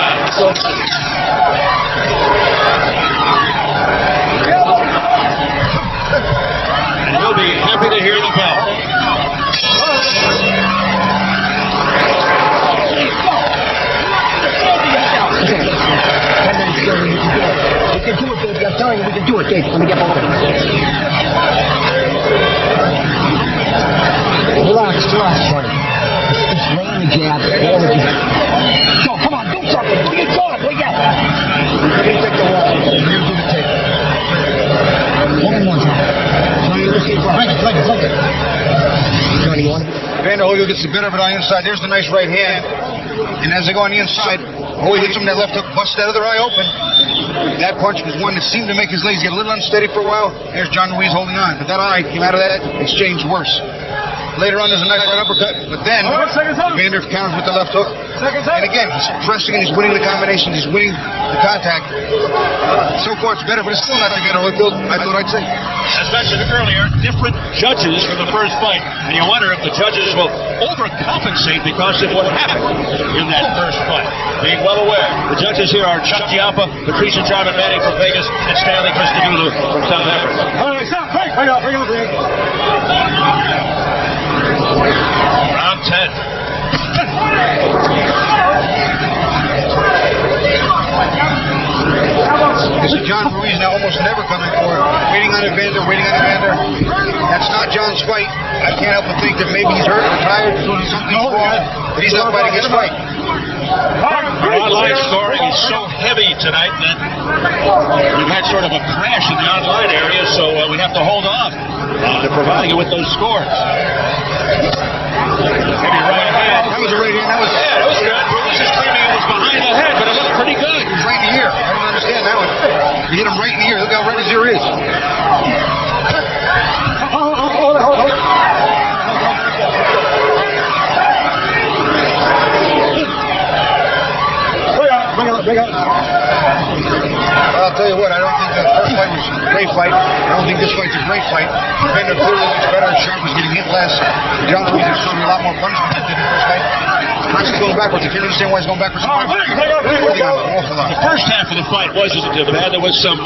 And you'll be happy to hear the bell. We can do it, baby. I'm telling you, we can do it, Dave. Let me get over it. Relax, Tony. Just land the jab. Go, come on, do something. What are you doing? What do you got? Let me take the wall. You do the tape. One time. Johnny, let's get it. Flank it. Johnny, you want it? Evander Holyfield gets the better of it on the inside. There's the nice right hand. And as they go on the inside, Holy hits him that left hook, busts that other eye open. That punch was one that seemed to make his legs get a little unsteady for a while. There's John Ruiz holding on. But that eye came out of that exchange worse. Later on, there's a nice right uppercut. But then, Evander counters with the left hook. And again, he's pressing and he's winning the combination. He's winning the contact. So far, it's better, but it's still not the Evander Holyfield I thought I'd say. As mentioned earlier, different judges for the first fight. And you wonder if the judges will overcompensate because of what happened in that first fight. Being well aware, the judges here are Chuck Giappa, Patricia Jarman Manning from Vegas, and Stanley Christodoulou from South Africa. All right, stop. Bring up. Round 10. This is John Ruiz now almost never coming forward. Waiting on Evander. That's not John's fight. I can't help but think that maybe he's hurt or tired, something's wrong, but he's not fighting his fight. The online scoring is so heavy tonight that we've had sort of a crash in the online area, so we have to hold off to providing you with those scores. Maybe right hand. That was a right hand. That was good. Ruiz is claiming it was behind the head, but it looked pretty good. It was right in the ear. I don't understand that one. He hit him right in the ear. Look how red his ear is. Hold on. Bring up. I'll tell you what, I don't think the first fight was a great fight. I don't think this fight's a great fight. Evander clearly looks better and Sharp was getting hit less. John Ruiz is showing a lot more punishment than did in the first fight. Ruiz is going backwards. I can't understand why he's going backwards. The first half of the fight wasn't bad. There was some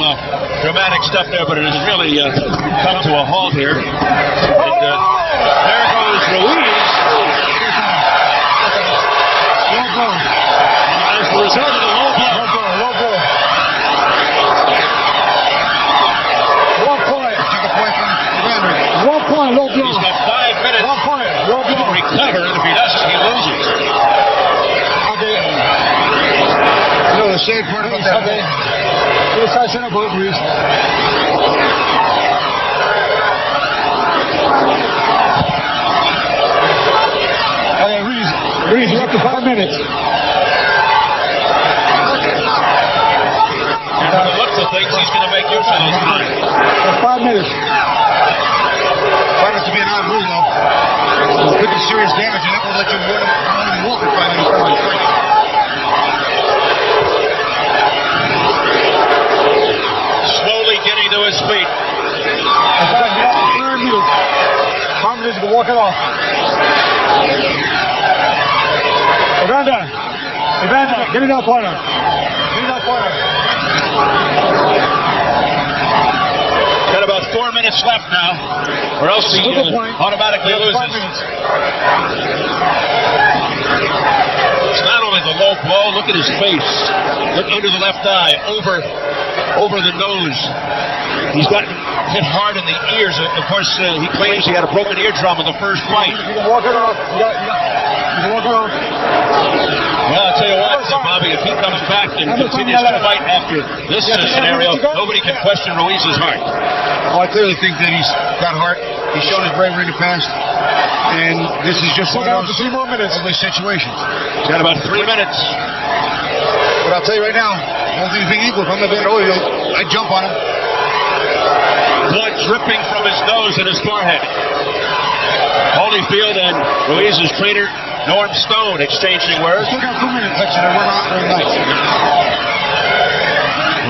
dramatic stuff there, but it has really come to a halt here. And there goes Ruiz. As the result of the low blow. 1 point, low blow. He's got 5 minutes 1 point, low blow. to recover, and if he doesn't, he loses. You know the sad part about that. This side center both Ruiz. Okay, Ruiz, you're up to 5 minutes. And from the looks of things, he's going to make use of those time. 5 minutes. Fight has to be an odd rule, though. It could be serious damage, and that will let you run and walk in 5 minutes. Slowly getting to his feet. 5 minutes. 5 minutes to walk it off. Evander, get it up, partner. Got about 4 minutes left now, or else he automatically loses. It's not only the low blow, look at his face. Look under the left eye, over the nose. He's got hit hard in the ears. Of course, he claims he had a broken eardrum in the first fight. You can walk it off. Well, I'll tell you what, Bobby, if he comes back and continues to fight after this scenario, nobody can question Ruiz's heart. Oh, I clearly think that he's got heart. He's shown his bravery in the past. And this is just one of those ugly situations. He's got about 3 minutes. But I'll tell you right now, all things being equal, if I'm Evander Holyfield, I'd jump on him. Blood dripping from his nose and his forehead. Holyfield and Ruiz's trainer, Norm Stone, exchanging words. Still got 2 minutes. Actually, we're not very nice.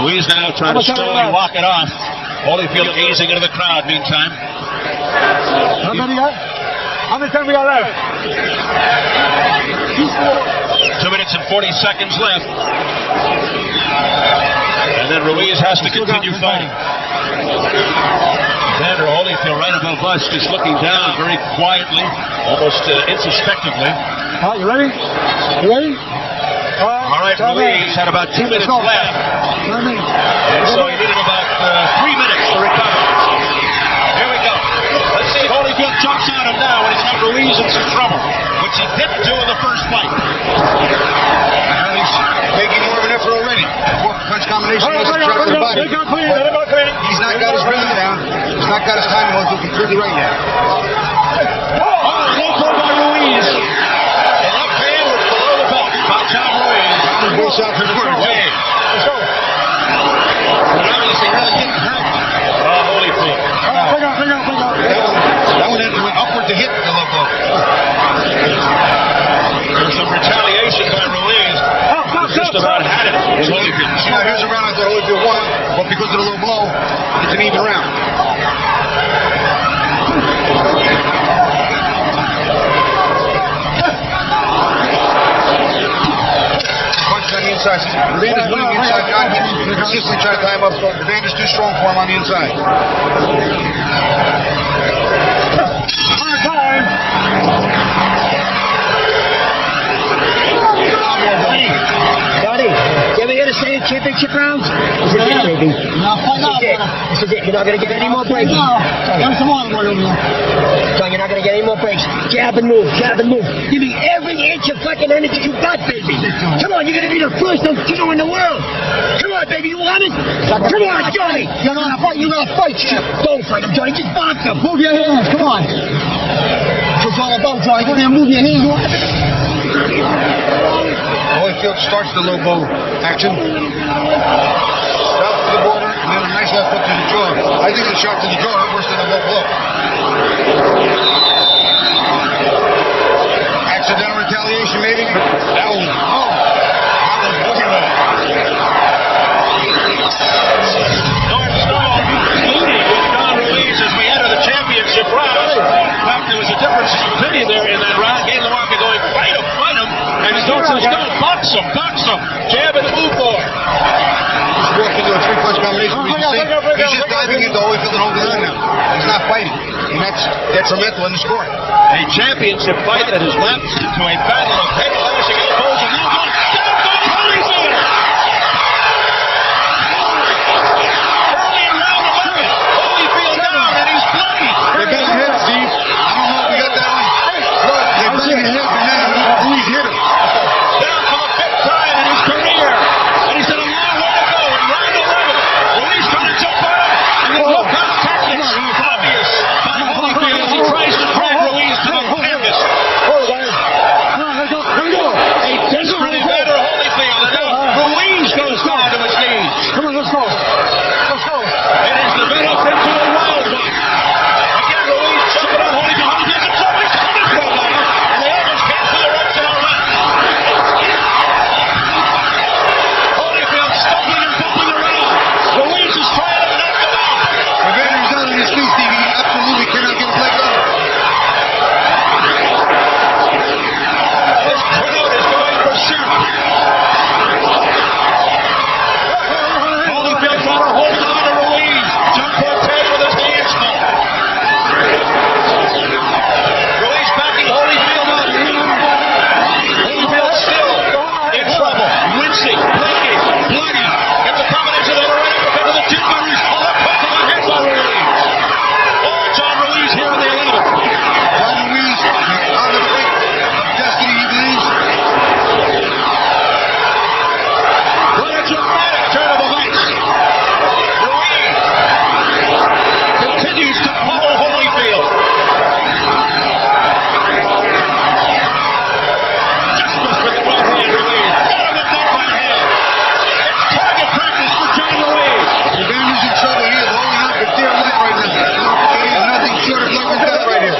Ruiz now trying to slowly walk it off. Holyfield gazing into the crowd meantime. How many time we got left? 2 minutes and 40 seconds left. And then Ruiz has to continue fighting. Evander Holyfield right above us, just looking down very quietly, almost introspectively. You ready? All right, Ruiz had about 2 minutes left. And so he needed about 3 minutes to recover. Here we go. Let's see if Holyfield jumps on him now when he's got Ruiz in some trouble, which he didn't do in the first fight. Well, he's making more of an effort already. Punch combination was a shot to the body. He's not got his rhythm down. He's not got his timing on completely right yet. Low blow by Ruiz. The left hand was below the belt. way south to the corner. Let's go. Obviously, really getting hurt. Holyfield. That one went upward to hit the low blow. There's some retaliation by Ruiz. Just about had it. Holyfield. Now, here's a round I thought Holyfield won, but because of the low blow, it's an even round. Punch on the inside. Evander's winning the inside. John consistently trying to tie him up. Evander's too strong for him on the inside. Johnny, you ever hear the state championship rounds? This is it, baby. This is it. You're not going to get any more breaks. There's some more over there. John, you're not going to get any more breaks. Jab and move, jab and move. Give me every inch of fucking energy you got, baby. Come on, you're going to be the first Latino in the world. Come on, baby, you want it? Come on, Johnny. You're going to fight, Chip. Don't fight him, Johnny. Just box him. Move your hands, come on. That's what it's all about, Johnny. Go there and move your hands. Holyfield starts the low blow action. Stops to the border, and then a nice left hook to the jaw. I think the shot to the jaw hurt worse than the low blow. Accidental retaliation, maybe? That was way low. North Stone leading with Don Ruiz as we enter the championship round. In fact, there was a difference of opinion there in that round. Gabe LaMarca going, fight him. And North Stone, box him. Jab and move forward. He's walked into a three-punch combination. He's just diving into Holyfield and holding on now. He's not fighting. And that's detrimental in the score. A championship fight that has left to a battle of head clashing elbows and now one down by Holyfield. Early in round 11, Holyfield down and he's bloody. They're getting hit, Steve. I don't know if we got that one. Look, they're getting hit, and then Ruiz hit him. Down for the fifth time in his career. And he's got a long way to go in round 11. Ruiz trying to jump on him. And there's no contact. It's obvious by Holyfield as he tries to drag Ruiz to the canvas. A desperate Evander Holyfield. And now Ruiz goes down to his knees. Come on, let's go. It has developed into a wild one. Again, Ruiz jumping on Holyfield. Holyfield is jumping on this one now. And the others can't put their ropes in our lap. Holyfield stumbling and bumping around. Ruiz is trying to knock him out. Evander's down on his feet, Steve. He absolutely cannot get his leg up. This crowd is going berserk. Holyfield trying to hold on to Ruiz. Jump for Ted with his hands full. Ruiz backing Holyfield up. Holyfield still in trouble. Wincing, bleeding, bloody. Gets a combination of the right uppercut to the chin by Ruiz. Oh, that puts him on head by Ruiz. Oh, John Ruiz here in the 11th. John Ruiz on the brink of destiny, he believes. What a dramatic turn of events. Ruiz continues to pummel Holyfield. Just missed with the right hand, Ruiz. Got him with that right hand. It's target practice for John Ruiz. Evander's in trouble. He is holding up for dear life right now. He is nothing short of life and death right here.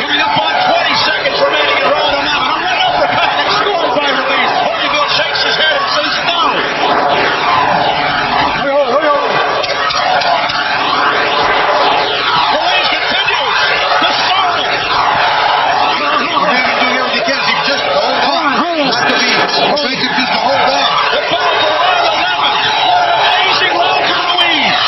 Coming up on 20 seconds remaining in round 11. A right uppercut and scored by Ruiz. Holyfield shakes his head and says no. Ruiz continues to startle. Evander's doing everything he can. He just to hold on. Not to be offensive, just to hold on. The bell for round 11. What an amazing round for Ruiz.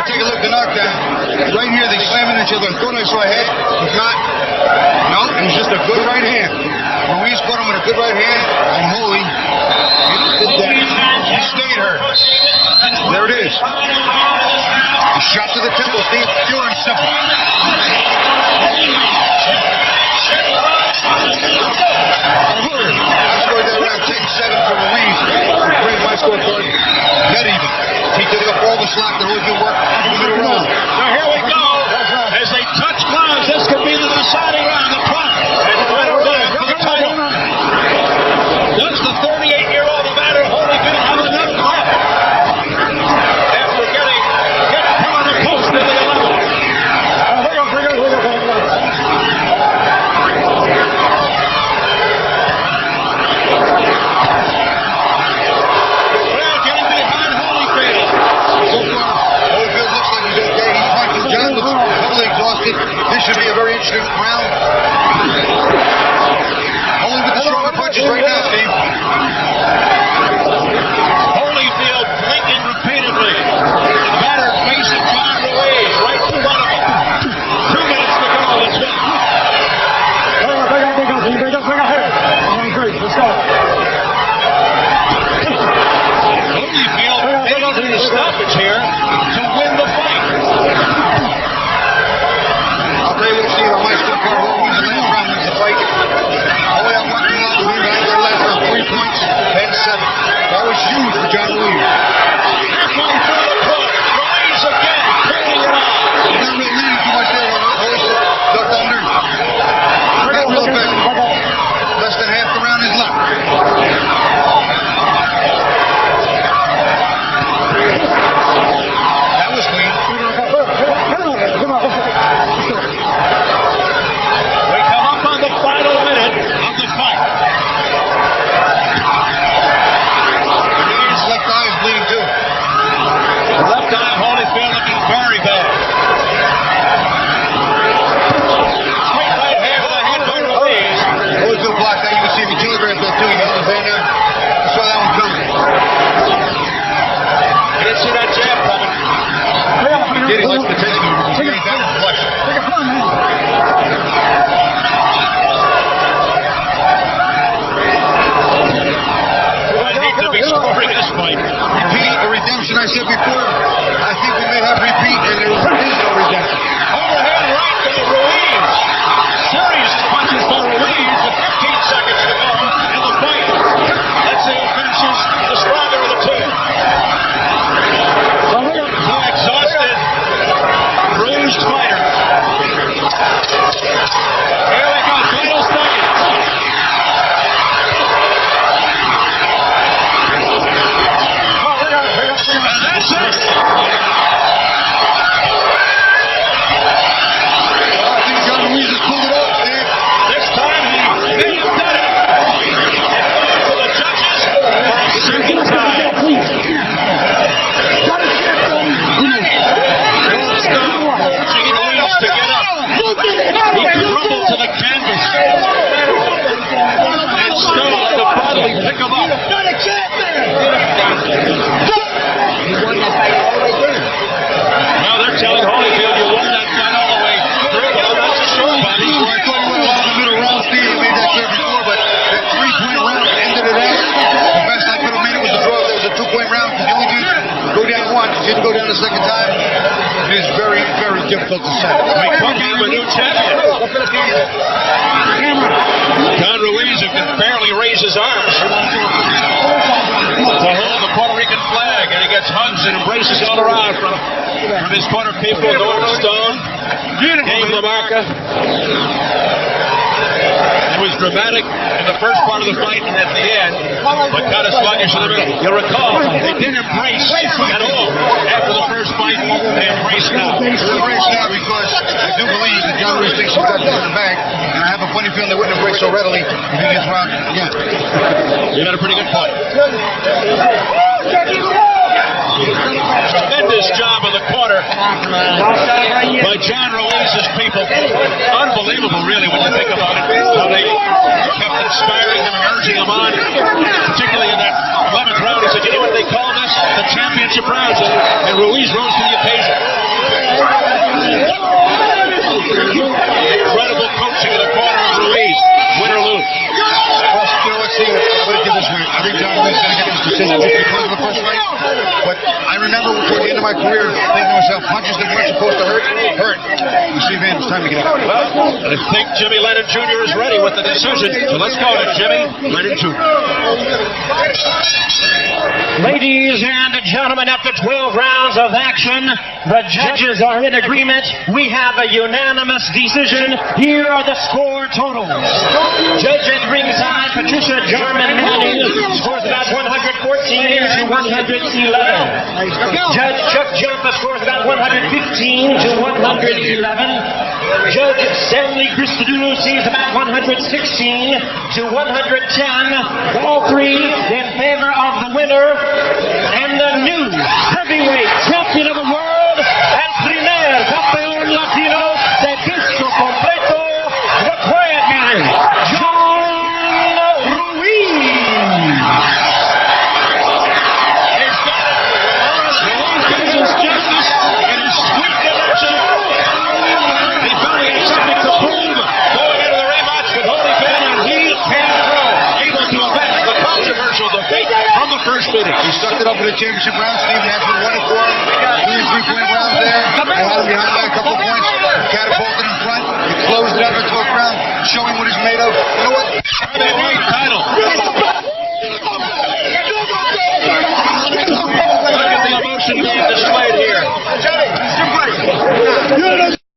Take a look at the knockdown. Right here, they slam into each other. I thought I saw a head. If not, no, it was just a good right hand. Ruiz caught him with a good right hand, and Holy did that. He stayed hurt. There it is. He shot to the temple, Steve. Pure and simple. I scored that round 10-7 for Ruiz. Bring my scorecard dead even. He took up all the slack that Holyfield worked in the middle round. So here we go. As they touch gloves, this could be the deciding round. The clock is right down for the title. Does the 38-year-old Evander Holyfield have enough left after getting hit from the post in the 11th? Well, getting behind Holyfield. So far, Holyfield looks like he's okay. He's punching. John looks totally exhausted. This should be a very interesting round. Only with the stronger punches right now, Steve. Holyfield blinking repeatedly. Evander facing John Ruiz right in front of him. 2 minutes to go. Let's go. Let's go. Holyfield failed in the stoppage here to win the fight. I'll tell you what, Steve, on my scorecard, what wins the last round wins the fight. All the way up 1-1, the last round, 3 points, 10-7. That was huge for John Ruiz. Halfway through the court, Ruiz again, carrying it on. He's not really leading too much there. Holyfield ducked under. Not real effective. Less than half the round is left. That was clean. We come up on the final minute of the fight. His left eye is bleeding too. The left eye of Holyfield looking very bad. Straight right hand with a head by Ruiz. Holyfield blocked that. You can see if he telegraphed that too. He held his hand there. I saw that one coming. I didn't see that jab coming. He did. He likes to take him. He ain't that flush. I hate to be scoring this fight. Repeat or redemption, I said before. I think we may have repeat, and there is no redemption. Overhead right to Ruiz. Serious punches for Ruiz with 15 seconds to go in the fight. Let's see who finishes the stronger of the two. So exhausted, bruised fighter. Here we go, final seconds. And that's it. I think John Ruiz has pulled it off, Steve. This time he may have done it. And for the judges for a second time. Urging Ruiz to get up. He crumbled to the canvas. And Stone had to finally pick him up. Now they're telling Holyfield you won that fight all the way through. Well, that's a short fight. Well, I thought he went along the middle round, Steve. He made that clear before, but that 3-point round ended it out. The best I could have made it was a draw. It was a 2-point round because you only go down once. You didn't go down the second time. It is very, very difficult to say. We could have a new champion. John Ruiz, who can barely raise his arms to hold the Puerto Rican flag, and he gets hugs and embraces all around from his Puerto people. Norm Stone gave LaMarca. It was dramatic in the first part of the fight and at the end, but kind of sluggish in the middle. You'll recall, they didn't embrace at all after the first fight. They embraced now. They embrace now because I do believe that John Ruiz thinks he's got this in the bag, and I have a funny feeling they wouldn't embrace so readily if he gets round again. You got a pretty good point. Tremendous job in the corner by John Ruiz's people. Unbelievable, really, when you think about it. How they kept inspiring him and urging him on, particularly in that 11th round. He said, you know what they call this? The championship rounds. And Ruiz rose to the occasion. Incredible coaching in the corner of Ruiz. Win or lose. Well, you know what, Steve? I'm going to give this way. I think John Ruiz is going to get his decision just because of the first fight. But I remember toward the end of my career thinking to myself, punches that weren't supposed to hurt. You see, Evander, it's time to get up. Well, I think Jimmy Lennon Jr. is ready with the decision. So let's go to Jimmy Lennon Jr. Ladies and gentlemen, after 12 rounds of action, the judges are in agreement. We have a unanimous decision. Here are the score totals. Judge at ringside, Patricia Jarman Manning, scores about 114 to 111. Judge Chuck Jumpa scores about 115 to 111. Judge Stanley Christodoulou sees about 116 to 110. All three in favor of the winner and the new heavyweight champion of the world, el primer campeón latino de peso completo, the quiet man, Ruiz. His justice and his sweet direction. He felt he had something to prove going into the rematch with Holyfield, and he came through, able to avenge the controversial defeat from the first meeting. He stuck it up in the championship round. Steve Nash with 1 and 4. 2 and 3-point rounds there. They had him behind by a couple of points. Catapulted in front. He closed it up in the 12th round, showing what he's made of. You know what? Heavyweight title.